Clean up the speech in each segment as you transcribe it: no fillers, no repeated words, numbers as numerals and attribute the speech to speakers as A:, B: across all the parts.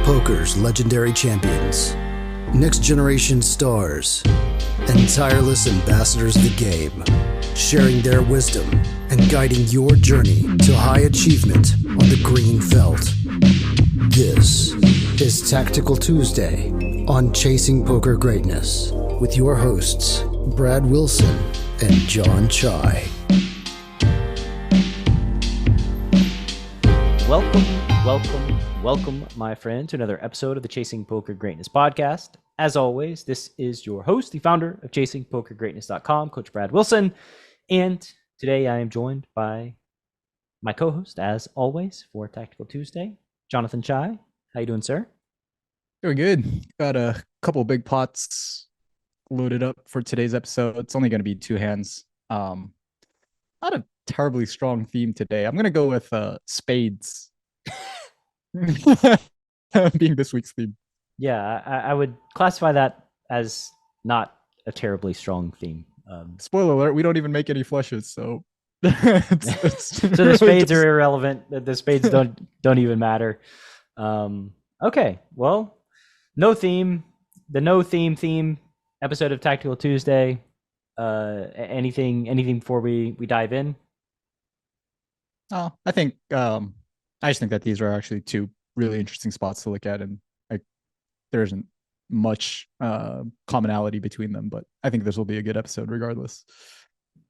A: Poker's legendary champions, next generation stars, and tireless ambassadors of the game, sharing their wisdom and guiding your journey to high achievement on the green felt. This is Tactical Tuesday on Chasing Poker Greatness with your hosts, Brad Wilson and Jon Chai.
B: Welcome, my friend, to another episode of the Chasing Poker Greatness podcast. As always, this is your host, the founder of ChasingPokerGreatness.com, Coach Brad Wilson. And today I am joined by my co-host, as always, for Tactical Tuesday, Jonathan Chai. How you doing, sir?
C: Doing good. Got a couple big pots loaded up for today's episode. It's only going to be two hands. Not a terribly strong theme today. I'm going to go with Spades. Being this week's theme.
B: Yeah, I would classify that as not a terribly strong theme.
C: Spoiler alert, we don't even make any flushes, so
B: so the spades are irrelevant. The spades don't even matter. Okay, well, no theme. The no theme episode of Tactical Tuesday. Anything before we dive in?
C: Oh, I think I just think that these are actually two really interesting spots to look at, and there isn't much commonality between them, but I think this will be a good episode regardless.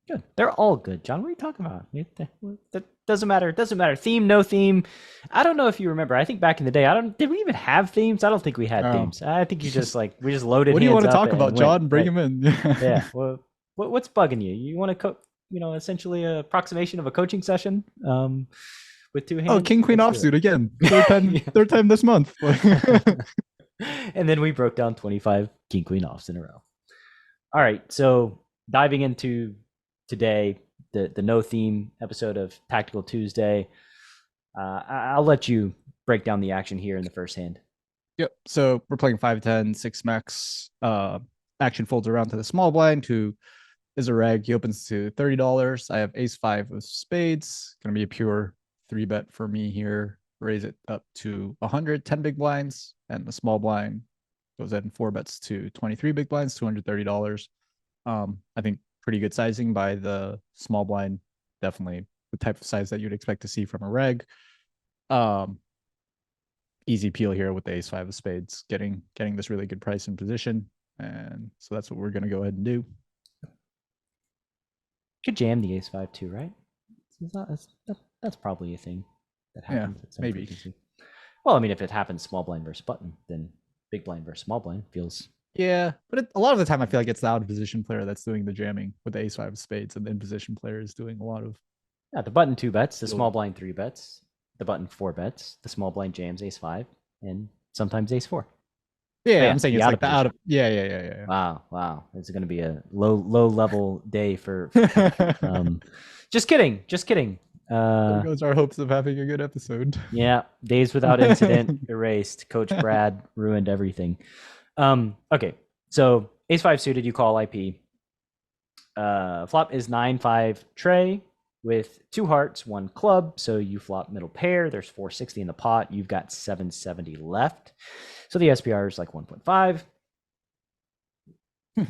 B: Good. They're all good, John. What are you talking about? That doesn't matter. It doesn't matter. Theme, no theme. I don't know if you remember. I think back in the day, did we even have themes? I don't think we had themes. I think we just loaded.
C: What do you want to talk about, John? Bring him in.
B: Yeah. Well, what's bugging you? You want to essentially a approximation of a coaching session with two hands.
C: Oh, King Queen offsuit again. Third time this month.
B: And then we broke down 25 King Queen offs in a row. All right, so diving into today, the no theme episode of Tactical Tuesday. I'll let you break down the action here in the first hand.
C: Yep. So we're playing 5-10, 6 max. Action folds around to the small blind, who is a reg. He opens to $30. I have ace-5 of spades. Going to be a pure 3-bet for me here. Raise it up to 100, 10 big blinds, and the small blind goes ahead and 4-bets to 23 big blinds, $230. I think pretty good sizing by the small blind. Definitely the type of size that you'd expect to see from a reg. Easy peel here with the ace-5 of spades, getting this really good price and position. And so that's what we're going to go ahead and do.
B: Could jam the ace-5 too, right? That's probably a thing that happens.
C: Yeah, maybe.
B: Frequency. Well, I mean, if it happens small blind versus button, then big blind versus small blind feels.
C: Yeah, but a lot of the time I feel like it's the out of position player that's doing the jamming with the ace-5 of spades, and the in position player is doing a lot of.
B: Yeah, the button 2-bets, the small blind 3-bets, the button 4-bets, the small blind jams ace-5, and sometimes ace-4.
C: Yeah, I'm saying it's like the out of. Yeah.
B: Wow. It's going to be a low level day for. Just kidding.
C: There goes our hopes of having a good episode.
B: Yeah, days without incident erased. Coach Brad ruined everything. Okay, so ace-5 suited, you call IP. Flop is 9-5 tray with 2 hearts, 1 club. So you flop middle pair. There's 460 in the pot. You've got 770 left. So the SPR is like 1.5.
C: I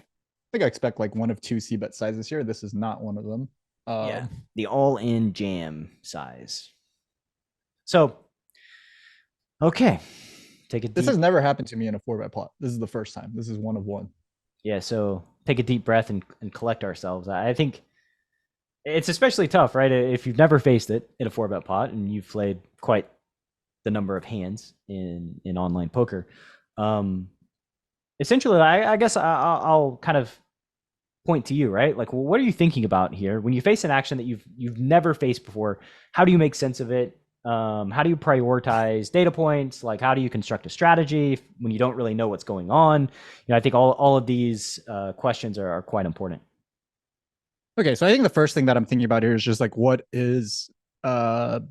C: think I expect like one of 2 c-bet sizes here. This is not one of them.
B: Yeah, the all-in jam size. So, okay.
C: This has never happened to me in a 4-bet plot. This is the first time. This is one of one.
B: Yeah, so take a deep breath and collect ourselves. I think it's especially tough, right? If you've never faced it in a 4-bet pot and you've played quite the number of hands in online poker. Essentially, I guess I'll kind of point to you, right? Like, well, what are you thinking about here when you face an action that you've never faced before? How do you make sense of it? How do you prioritize data points? Like, how do you construct a strategy when you don't really know what's going on? I think all of these questions are quite important.
C: Okay, so I think the first thing that I'm thinking about here is just like, what is a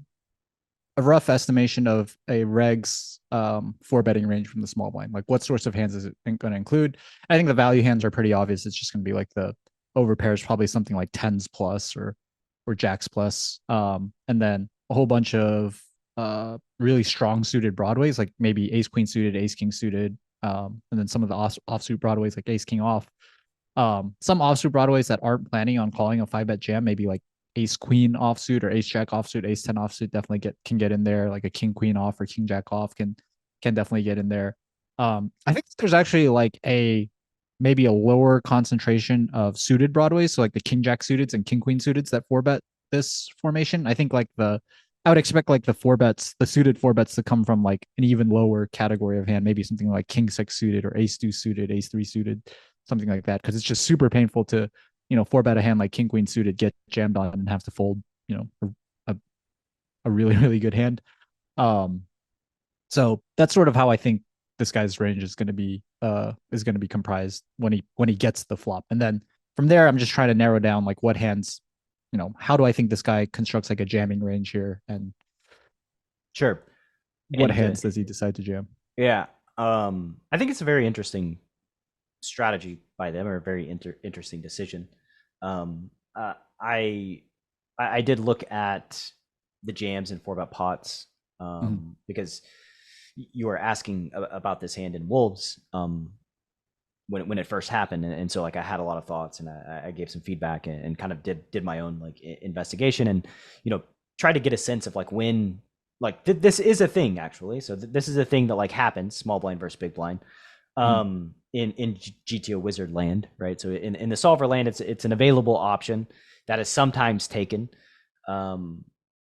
C: rough estimation of a reg's 4-betting range from the small blind? Like, what sorts of hands is it going to include? I think the value hands are pretty obvious. It's just going to be like the over pairs, probably something like 10s plus or jacks plus, and then a whole bunch of really strong suited broadways, like maybe ace queen suited, ace king suited, and then some of the offsuit broadways like ace king off. Some offsuit broadways that aren't planning on calling a 5-bet jam, maybe like ace queen offsuit or ace jack offsuit, ace 10 offsuit definitely can get in there. Like a king queen off or king jack off can definitely get in there. I think there's actually like maybe a lower concentration of suited broadways, so like the king jack suiteds and king queen suiteds that 4-bet this formation. I think like I would expect like the suited 4-bets to come from like an even lower category of hand, maybe something like king 6 suited or ace 2 suited, ace 3 suited, something like that, because it's just super painful to 4-bet a hand like king queen suited, get jammed on and have to fold a really really good hand. So that's sort of how I think this guy's range is going to be comprised when he gets the flop. And then from there, I'm just trying to narrow down like what hands, how do I think this guy constructs like a jamming range here, and
B: Sure.
C: what hands does he decide to jam?
B: Yeah. I think it's a very interesting strategy by them, or a very interesting decision. I did look at the jams and 4-bet pots because you were asking about this hand in Wolves when it first happened, and so like I had a lot of thoughts, and I gave some feedback and kind of did my own like investigation, and tried to get a sense of like when like this is a thing actually. So this is a thing that like happens, small blind versus big blind, in GTO Wizard land, right? So in the solver land, it's an available option that is sometimes taken.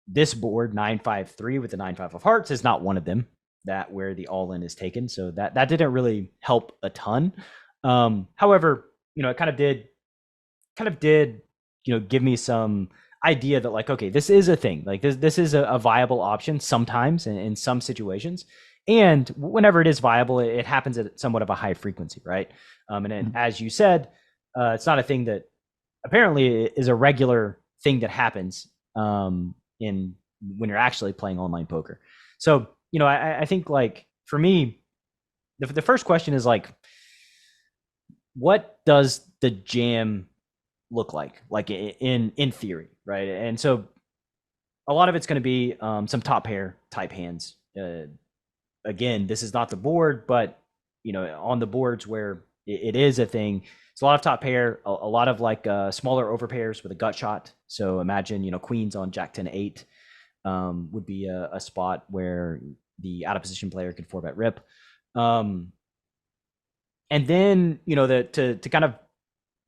B: This board 9-5-3 with the 9-5 of hearts is not one of them that where the all-in is taken. So that didn't really help a ton. However, it kind of did, give me some idea that like, okay, this is a thing. Like this is a viable option sometimes in some situations. And whenever it is viable, it happens at somewhat of a high frequency, right? And as you said, it's not a thing that apparently is a regular thing that happens when you're actually playing online poker. So, I think like for me, the first question is like, what does the jam look like in theory, right? And so a lot of it's going to be some top pair type hands. Again, this is not the board, but on the boards where it is a thing, it's a lot of top pair, a lot of like smaller overpairs with a gut shot. So imagine queens on Jack 10-8 would be a spot where the out of position player could 4-bet rip. And then to kind of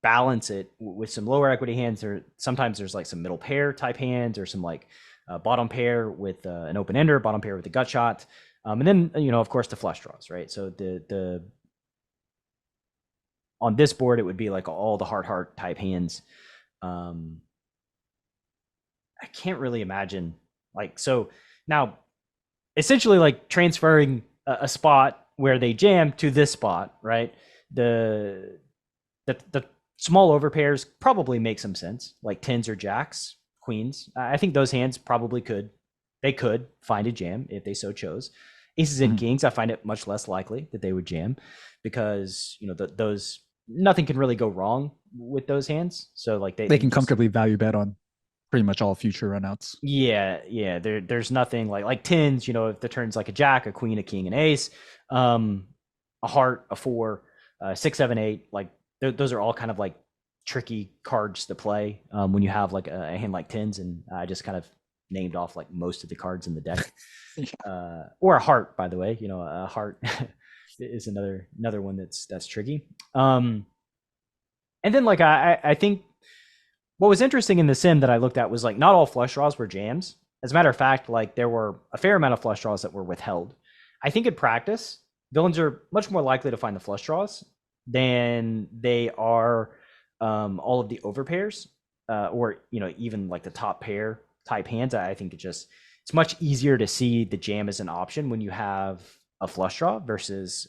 B: balance it with some lower equity hands, or sometimes there's like some middle pair type hands, or some like bottom pair with an open ender, bottom pair with a gut shot, and then of course the flush draws, right? So the on this board it would be like all the heart type hands. I can't really imagine like, so now essentially like transferring a spot where they jam to this spot, right? The small overpairs probably make some sense, like tens or jacks, queens. I think those hands probably could find a jam if they so chose. Aces and kings, I find it much less likely that they would jam, because those, nothing can really go wrong with those hands. So like they
C: can comfortably value bet on pretty much all future runouts.
B: Yeah. There's nothing like tens. If the turn's like a jack, a queen, a king, an ace, a heart, a 4, 6, 7, 8. Like those are all kind of like tricky cards to play when you have like a hand like tens. And I just kind of named off like most of the cards in the deck. Or a heart, by the way. A heart is another one that's tricky. And then like I think what was interesting in the sim that I looked at was like not all flush draws were jams. As a matter of fact, like there were a fair amount of flush draws that were withheld. I think in practice, villains are much more likely to find the flush draws than they are all of the overpairs, or even like the top pair type hands. I think it's much easier to see the jam as an option when you have a flush draw versus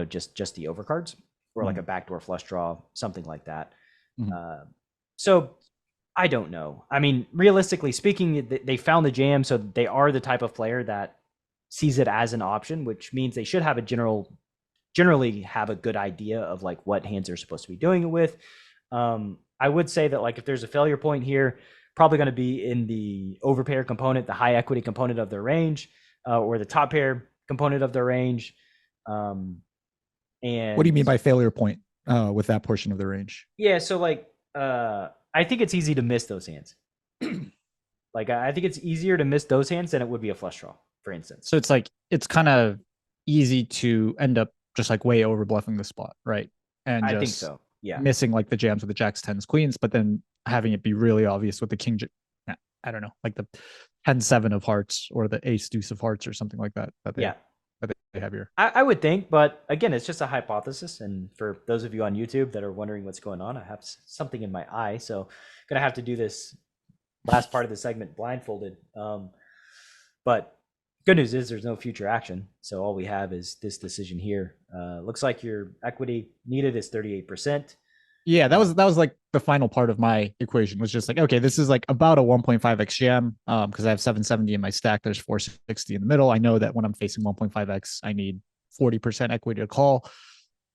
B: just the overcards, or like a backdoor flush draw, something like that. So I don't know. I mean, realistically speaking, they found the jam, so they are the type of player that sees it as an option, which means they should have generally have a good idea of like what hands they're supposed to be doing it with. I would say that like if there's a failure point here, probably going to be in the overpair component, the high equity component of their range, or the top pair component of their range. And
C: what do you mean by failure point with that portion of the range?
B: Yeah, so like I think it's easy to miss those hands. Like I think it's easier to miss those hands than it would be a flush draw, for instance.
C: So it's like it's kind of easy to end up just like way over bluffing the spot, right? And
B: I
C: just
B: think so. Yeah.
C: missing like the jams with the jacks, tens, queens, but then having it be really obvious with the king. I don't know, like the 10-7 of hearts or the ace deuce of hearts or something like that. That they have here.
B: I would think, but again, it's just a hypothesis. And for those of you on YouTube that are wondering what's going on, I have something in my eye, so gonna have to do this last part of the segment blindfolded. But good news is there's no future action, so all we have is this decision here. Looks like your equity needed is 38%.
C: Yeah, that was like the final part of my equation was just like, okay, this is like about a 1.5x jam because I have 770 in my stack. There's 460 in the middle. I know that when I'm facing 1.5x, I need 40% equity to call.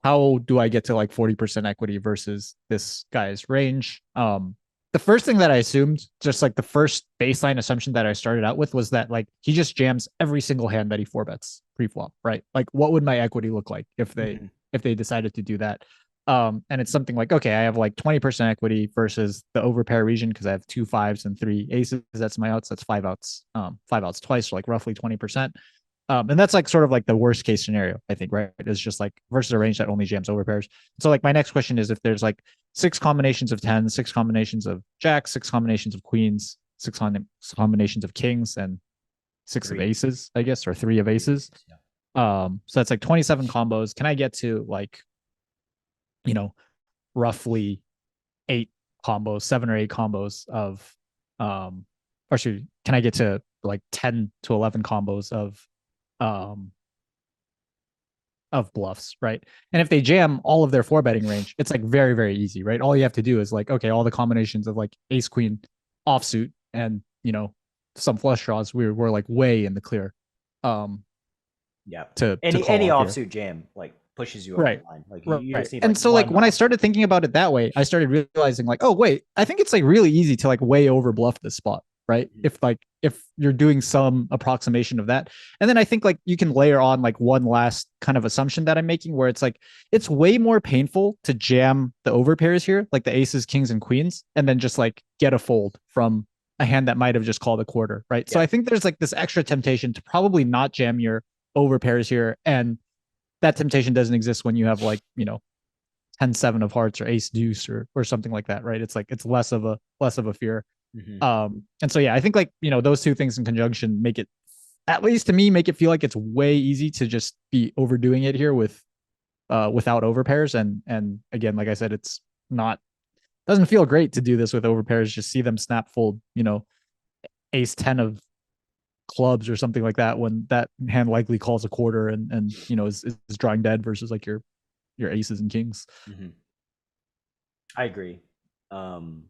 C: How do I get to like 40% equity versus this guy's range? The first thing that I assumed, just like the first baseline assumption that I started out with was that like he just jams every single hand that he 4-bets pre-flop, right? Like what would my equity look like if they decided to do that? And it's something like, okay, I have like 20% equity versus the overpair region because I have 2 5s and 3 aces. That's my outs. That's 5 outs. 5 outs twice, so like roughly 20%. And that's like sort of like the worst case scenario, I think, right? It's just like versus a range that only jams overpairs. So like my next question is if there's like 6 combinations of 10s, 6 combinations of jacks, 6 combinations of queens, 6 combinations of kings, and 6 of aces, I guess, or 3 of aces. So that's like 27 combos. Can I get to like, you know, roughly 8 combos, 7 or 8 combos of, or should, can I get to like 10 to 11 combos of bluffs, right? And if they jam all of their 4-betting range, it's like very, very easy, right? All you have to do is like, okay, all the combinations of like ace, queen, offsuit, and, you know, some flush draws, we're like way in the clear.
B: Yeah.
C: To
B: any
C: call
B: offsuit jam like pushes you over
C: right
B: the line. Like
C: right.
B: you just need,
C: and
B: like,
C: so like when I started thinking about it that way, I started realizing like, oh wait, I think it's like really easy to like way over bluff this spot, right? If you're doing some approximation of that. And then I think like you can layer on like one last kind of assumption that I'm making where it's like it's way more painful to jam the overpairs here, like the aces, kings, and queens, and then just like get a fold from a hand that might have just called a quarter, right? So I think there's like this extra temptation to probably not jam your overpairs here, and that temptation doesn't exist when you have like, you know, 10-7 of hearts or ace deuce or something like that, right? It's like it's less of a fear. And so yeah, I think like, you know, those two things in conjunction make it, at least to me, make it feel like it's way easy to just be overdoing it here with without overpairs. And again, like I said, it's not, doesn't feel great to do this with overpairs, just see them snap fold, you know, ace 10 of clubs or something like that when that hand likely calls a quarter and you know is drawing dead versus like your aces and kings.
B: I agree. And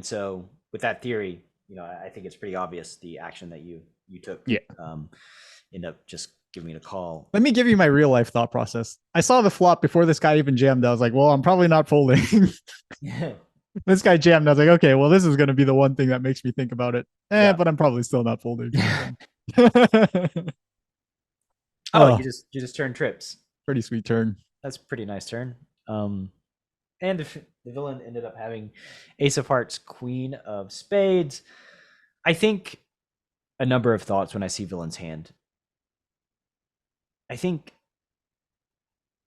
B: so with that theory, you know, I think it's pretty obvious the action that you took. End up just giving me a call.
C: Let me give you my real life thought process. I saw the flop before this guy even jammed. I was like, well, I'm probably not folding. This guy jammed. I was like, okay, well, this is going to be the one thing that makes me think about it. But I'm probably still not folding.
B: You just turned trips.
C: Pretty sweet turn.
B: That's a pretty nice turn. And the villain ended up having ace of hearts, queen of spades. I think a number of thoughts when I see villain's hand. I think,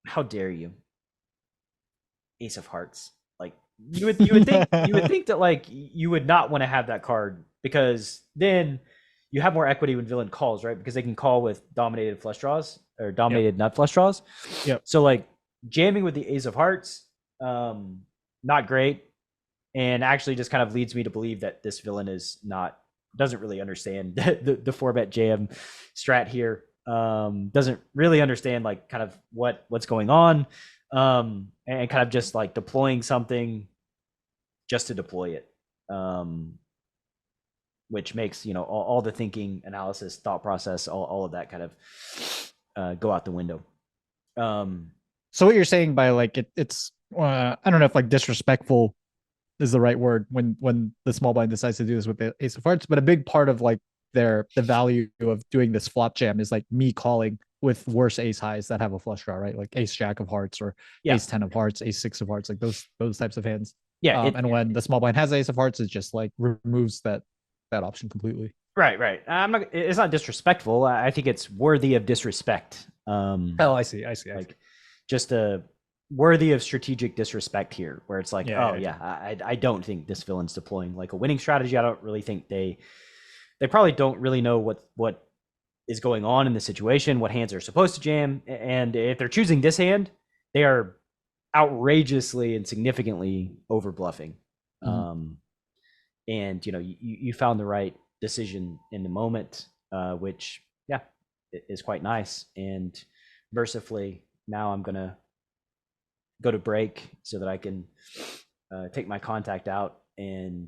B: how dare you? Ace of hearts. Like you would think that like you would not want to have that card because then you have more equity when villain calls, right? Because they can call with dominated flush draws or dominated nut flush draws. So like jamming with the ace of hearts, not great, and actually just kind of leads me to believe that this villain doesn't really understand the 4-bet jam strat here. Doesn't really understand like kind of what's going on, and kind of just like deploying something just to deploy it, which makes, you know, all the thinking, analysis, thought process, all of that kind of go out the window.
C: So what you're saying by like it's I don't know if like disrespectful is the right word when the small blind decides to do this with the ace of hearts. But a big part of like the value of doing this flop jam is like me calling with worse ace highs that have a flush draw, right? Like ace jack of hearts or ace 10 of hearts, ace 6 of hearts, like those types of hands.
B: Yeah.
C: And when the small blind has ace of hearts, it just like removes that option completely.
B: Right. It's not disrespectful. I think it's worthy of disrespect.
C: I see.
B: Like just a worthy of strategic disrespect here, where it's like, I don't think this villain's deploying like a winning strategy. I don't really think they probably don't really know what is going on in the situation, what hands are supposed to jam, and if they're choosing this hand, they are outrageously and significantly over bluffing. And you found the right decision in the moment, which is quite nice. And mercifully, now I'm gonna go to break so that I can take my contact out and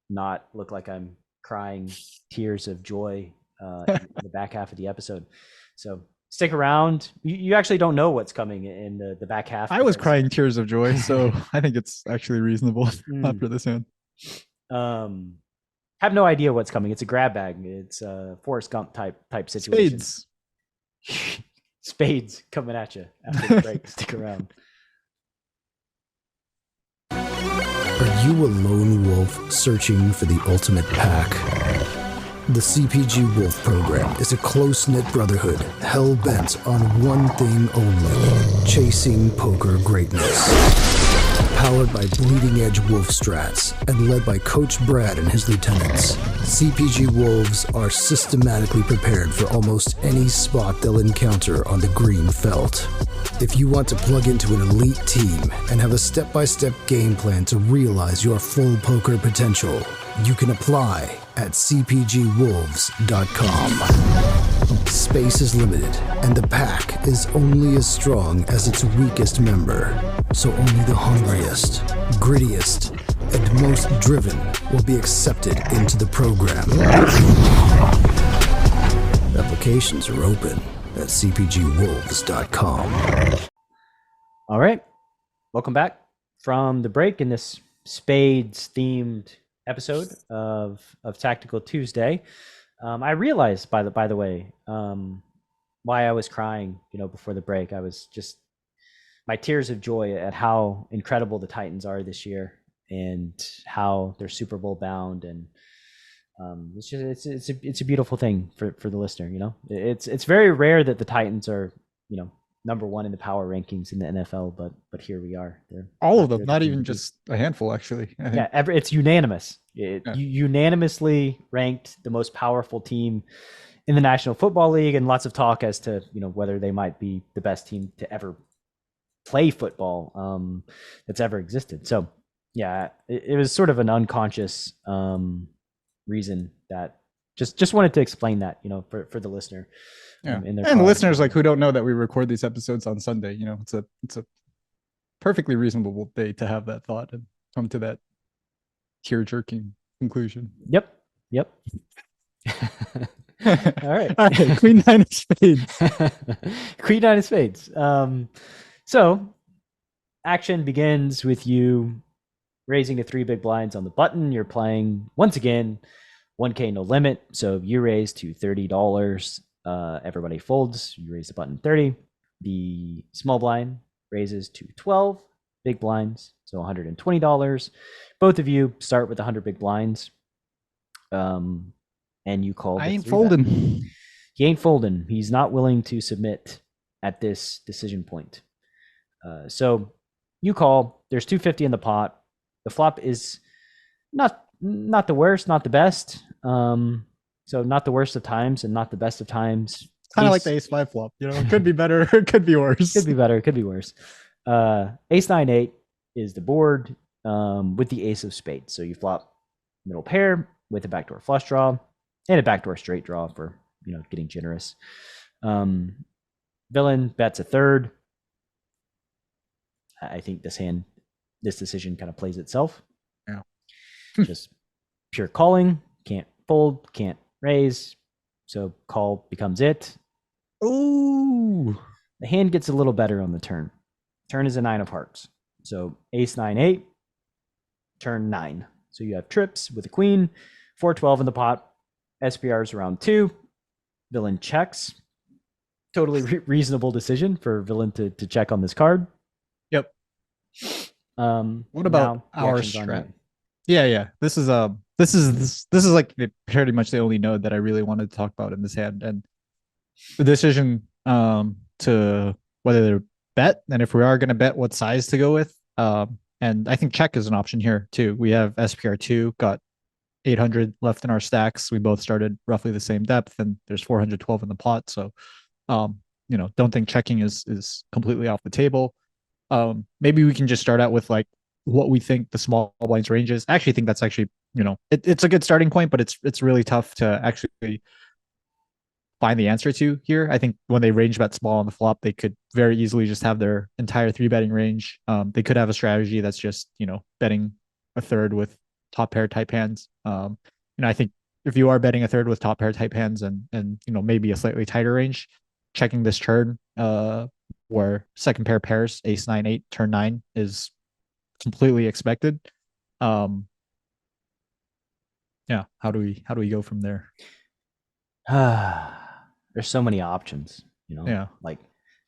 B: not look like I'm crying tears of joy in the back half of the episode. So stick around. You actually don't know what's coming in the back half.
C: I was crying tears of joy, so I think it's actually reasonable after this hand.
B: Have no idea what's coming. It's a grab bag. It's a Forrest Gump type situation. Spades coming at you after the break. Stick around.
A: Are you a lone wolf searching for the ultimate pack? The CPG Wolf program is a close-knit brotherhood hell-bent on one thing only: chasing poker greatness. Powered by bleeding-edge wolf strats and led by Coach Brad and his lieutenants, CPG Wolves are systematically prepared for almost any spot they'll encounter on the green felt. If you want to plug into an elite team and have a step-by-step game plan to realize your full poker potential, you can apply at cpgwolves.com. Space is limited, and the pack is only as strong as its weakest member. So only the hungriest, grittiest, and most driven will be accepted into the program. Applications are open at cpgwolves.com.
B: All right. Welcome back from the break in this Spades themed episode of Tactical Tuesday. I realized by the way why I was crying, before the break. I was just my tears of joy at how incredible the Titans are this year and how they're Super Bowl bound, and it's a beautiful thing for the listener. It's very rare that the Titans are number one in the power rankings in the NFL, but here we are.
C: All of them, not even just a handful, actually.
B: Yeah, it's unanimous. Unanimously ranked the most powerful team in the National Football League, and lots of talk as to whether they might be the best team to ever play football that's ever existed. So yeah, it was sort of an unconscious reason that just wanted to explain that for the listener.
C: And the listeners who don't know that we record these episodes on Sunday, it's a perfectly reasonable day to have that thought and come to that tear-jerking conclusion.
B: Yep. All right.
C: Queen 9 of spades.
B: Queen 9 of spades. So action begins with you raising the 3 big blinds on the button. You're playing once again 1K no limit. So you raise to $30. Everybody folds. You raise the button 30. The small blind raises to 12 big blinds, so $120. Both of you start with 100 big blinds. And you call.
C: I ain't folding.
B: He ain't folding. He's not willing to submit at this decision point. So you call. There's 250 in the pot. The flop is not the worst, not the best. So not the worst of times and not the best of times.
C: Kind of like the ace-5 flop. It could be better. It could be worse.
B: Could be better. It could be worse. Ace-9-8 is the board with the ace of spades. So you flop middle pair with a backdoor flush draw and a backdoor straight draw for getting generous. Villain bets a third. I think this decision kind of plays itself.
C: Yeah.
B: Just pure calling. Can't fold. Can't raise. So call becomes it.
C: Ooh.
B: The hand gets a little better on the turn. Turn is a 9 of hearts. So ace 9-8. turn 9. So you have trips with a queen, 4-12 in the pot, SPRs around 2, villain checks. Totally reasonable decision for villain to check on this card.
C: Yep. What about our strat? Yeah. This is like pretty much the only node that I really wanted to talk about in this hand, and the decision to whether to bet, and if we are going to bet, what size to go with. And I think check is an option here too. We have SPR2, got 800 left in our stacks. We both started roughly the same depth, and there's 412 in the pot. So, don't think checking is completely off the table. Maybe we can just start out with like what we think the small blinds range is. I actually think that's actually, it's a good starting point, but it's really tough to actually find the answer to here. I think when they range bet small on the flop, they could very easily just have their entire 3-betting range. They could have a strategy that's just, betting a third with top pair type hands. I think if you are betting a third with top pair type hands and maybe a slightly tighter range, checking this turn, where second pair pairs, ace 9-8, turn 9 is completely expected. How do we go from there?
B: There's so many options,
C: Yeah.
B: Like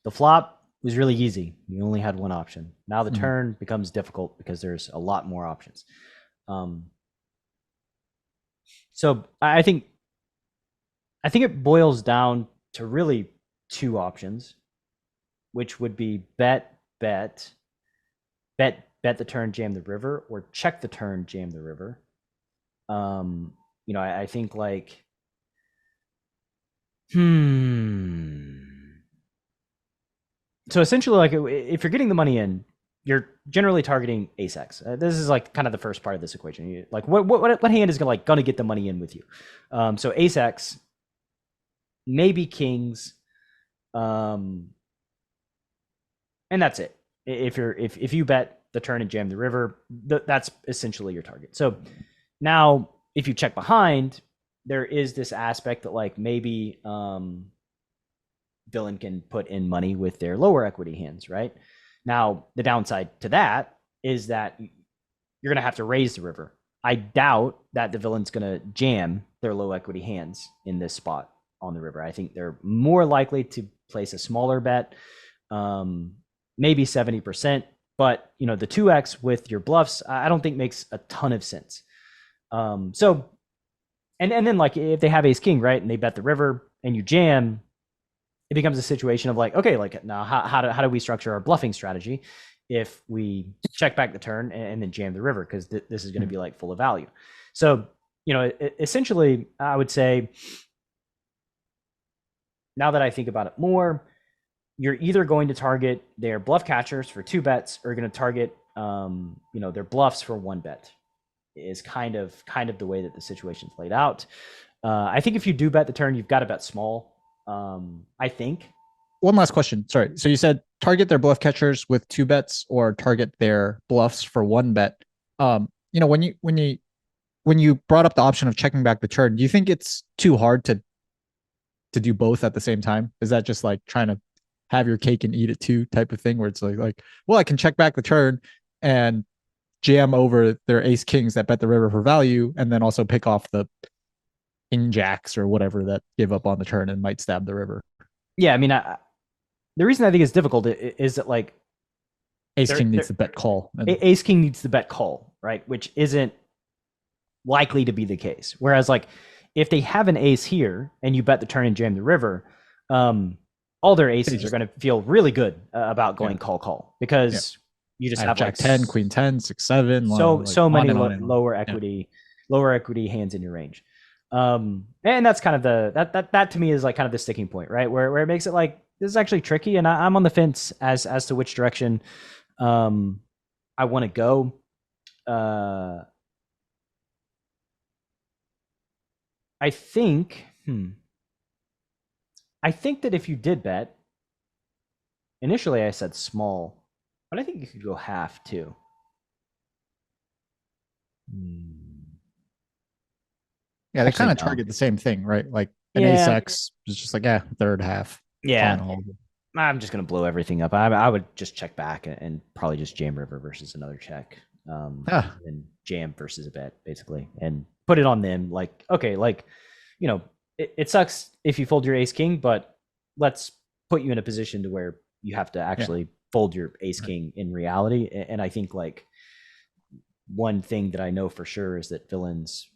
B: the flop was really easy. You only had one option. Now the turn becomes difficult because there's a lot more options. So I think it boils down to really 2 options, which would be bet the turn, jam the river, or check the turn, jam the river. I think like, so essentially, like, if you're getting the money in, you're generally targeting ace X. This is like kind of the first part of this equation. Like, what hand is gonna get the money in with you? So ace X, maybe kings, and that's it. If you bet the turn and jam the river, that's essentially your target. So now, if you check behind, there is this aspect that like maybe villain can put in money with their lower equity hands, right? Now, the downside to that is that you're going to have to raise the river. I doubt that the villain's going to jam their low equity hands in this spot on the river. I think they're more likely to place a smaller bet, maybe 70%. But, the 2x with your bluffs, I don't think makes a ton of sense. So, and then like if they have ace king, right, and they bet the river and you jam, it becomes a situation of like, okay, like now how do we structure our bluffing strategy if we check back the turn and then jam the river, because this is going to be like full of value. So essentially, I would say, now that I think about it more, you're either going to target their bluff catchers for 2 bets, or you're going to target their bluffs for 1 bet. Is kind of the way that the situation's laid out. I think if you do bet the turn, you've got to bet small. I think.
C: One last question. Sorry. So you said target their bluff catchers with 2 bets, or target their bluffs for 1 bet. When you brought up the option of checking back the turn, do you think it's too hard to do both at the same time? Is that just like trying to have your cake and eat it too type of thing, where it's like, well, I can check back the turn and jam over their ace kings that bet the river for value, and then also pick off the king jacks or whatever that give up on the turn and might stab the river?
B: Yeah, I mean, the reason I think it's difficult is that like
C: ace king needs the bet call.
B: Ace king needs the bet call, right? Which isn't likely to be the case. Whereas like if they have an ace here and you bet the turn and jam the river, all their aces are going to feel really good about going call, because you just have
C: jack
B: like
C: 10, queen 10, 6, 7.
B: So many lower equity hands in your range. And that's kind of that to me is like kind of the sticking point, right? Where it makes it like, this is actually tricky, and I'm on the fence as to which direction I want to go. I think that if you did bet, initially I said small, but I think you could go half too.
C: Yeah, they kind of target the same thing, right? Like an ace X is just like, third half.
B: Yeah. I'm just going to blow everything up. I would just check back and probably just jam river versus another check. and jam versus a bet basically, and put it on them. Like, okay, like, it sucks if you fold your ace king, but let's put you in a position to where you have to actually fold your ace king in reality. And I think like one thing that I know for sure is that villains'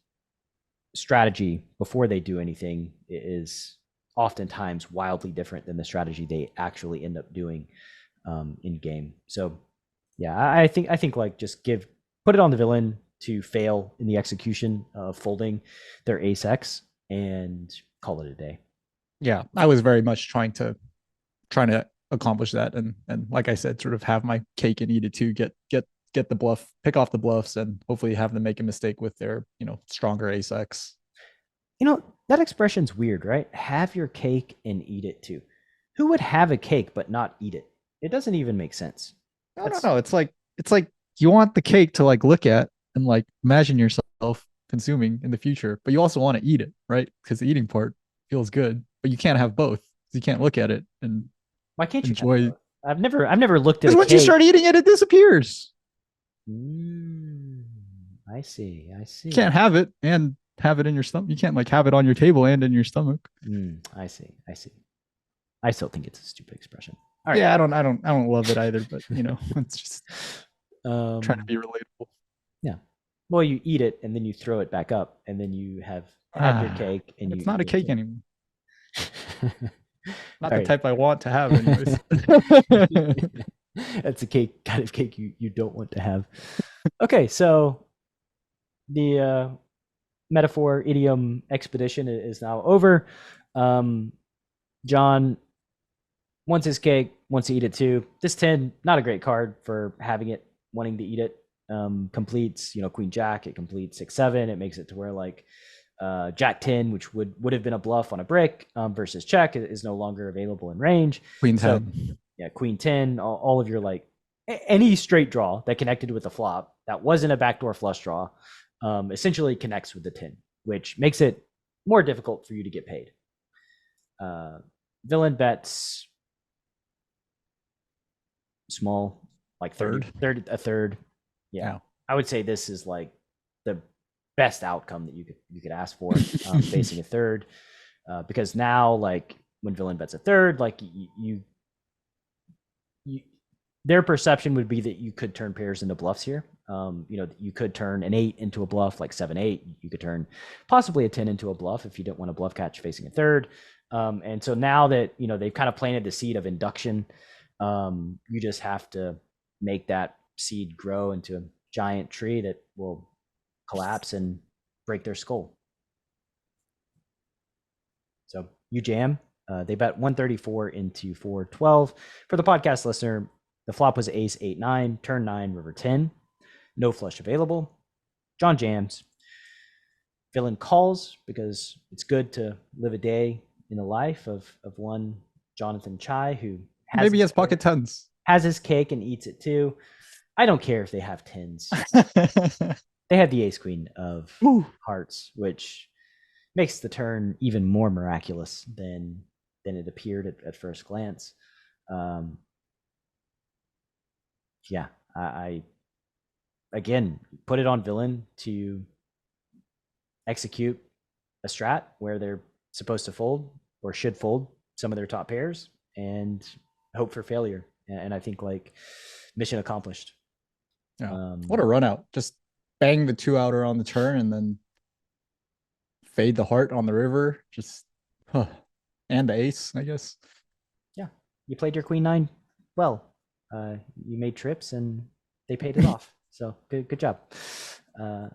B: strategy before they do anything is oftentimes wildly different than the strategy they actually end up doing in game. So yeah, I think like just put it on the villain to fail in the execution of folding their ace X and call it a day.
C: Yeah, I was very much trying to accomplish that, and like I said, sort of have my cake and eat it too. Get the bluff, pick off the bluffs, and hopefully have them make a mistake with their stronger ace X.
B: That expression's weird, right? Have your cake and eat it too. Who would have a cake but not eat it? It doesn't even make sense.
C: No. It's like you want the cake to like look at and like imagine yourself consuming in the future, but you also want to eat it, right? Because the eating part feels good, but you can't have both. You can't look at it and
B: why can't you
C: enjoy.
B: I've never looked at it.
C: Because once you start eating it, it disappears.
B: I see.
C: You can't have it and have it in your stomach. You can't like have it on your table and in your stomach.
B: I see. I still think it's a stupid expression. All right.
C: Yeah, I don't love it either, but it's just trying to be relatable.
B: Yeah. Well, you eat it and then you throw it back up, and then you have your cake, and
C: it's not a cake anymore. Not the
B: right.
C: type I want to have, anyways.
B: That's a kind of cake you don't want to have. Okay, so the metaphor idiom expedition is now over. John wants his cake, wants to eat it too. This 10, not a great card for having it, wanting to eat it. Completes, Queen Jack, it completes 6-7. It makes it to where like Jack 10, which would have been a bluff on a brick versus check, is no longer available in range.
C: Queen 10.
B: Yeah, Queen 10, all of your like any straight draw that connected with the flop that wasn't a backdoor flush draw essentially connects with the 10, which makes it more difficult for you to get paid. Villain bets small, like 30, a third. Yeah. I would say this is like the best outcome that you could ask for facing a third, because now like when villain bets a third, like you their perception would be that you could turn pairs into bluffs here. You could turn an 8 into a bluff, like 7-8. You could turn possibly a 10 into a bluff if you didn't want a bluff catch facing a third. And so now that they've kind of planted the seed of induction, you just have to make that seed grow into a giant tree that will collapse and break their skull. So you jam. They bet 134 into 412. For the podcast listener, the flop was ace 8-9, turn 9, river 10. No flush available. John jams. Villain calls because it's good to live a day in the life of one Jonathan Chai, who
C: maybe has pocket tens,
B: has his cake and eats it too. I don't care if they have tens. They have the ace queen of hearts, which makes the turn even more miraculous than it appeared at first glance. I again put it on villain to execute a strat where they're supposed to fold or should fold some of their top pairs and hope for failure. And I think like mission accomplished.
C: Yeah. What a run out. Just bang the 2-outer on the turn and then fade the heart on the river. Just and the ace, I guess.
B: Yeah. You played your queen 9 well. You made trips and they paid it off. So good job. I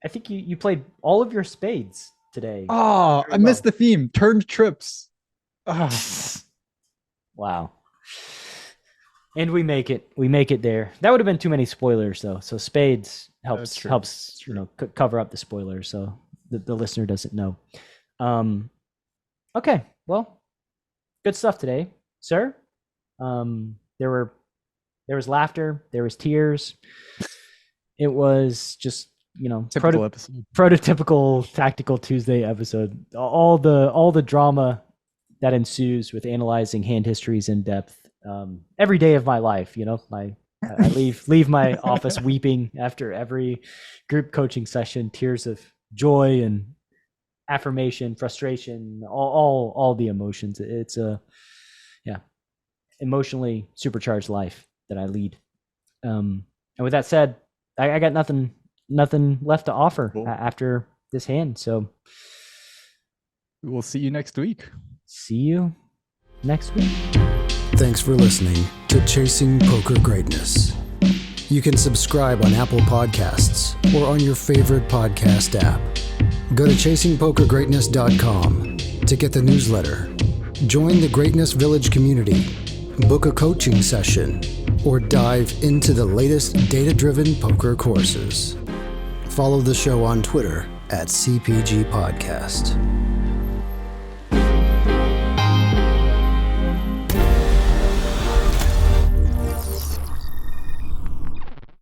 B: think you played all of your spades today.
C: Oh, I missed the theme. Turned trips. Oh.
B: Wow. And we make it there. That would have been too many spoilers though. So spades helps cover up the spoilers so the listener doesn't know. Okay, well, good stuff today, sir. There was laughter, there was tears. It was just prototypical Tactical Tuesday episode. All the drama that ensues with analyzing hand histories in depth every day of my life. My I leave my office weeping after every group coaching session, tears of joy and affirmation, frustration, all the emotions. It's a emotionally supercharged life that I lead. And with that said, I got nothing left to offer after this hand. So
C: We'll see you next week.
B: See you next week.
A: Thanks for listening to Chasing Poker Greatness. You can subscribe on Apple Podcasts or on your favorite podcast app. Go to chasingpokergreatness.com to get the newsletter. Join the Greatness Village community, book a coaching session, or dive into the latest data-driven poker courses. Follow the show on Twitter at CPG Podcast.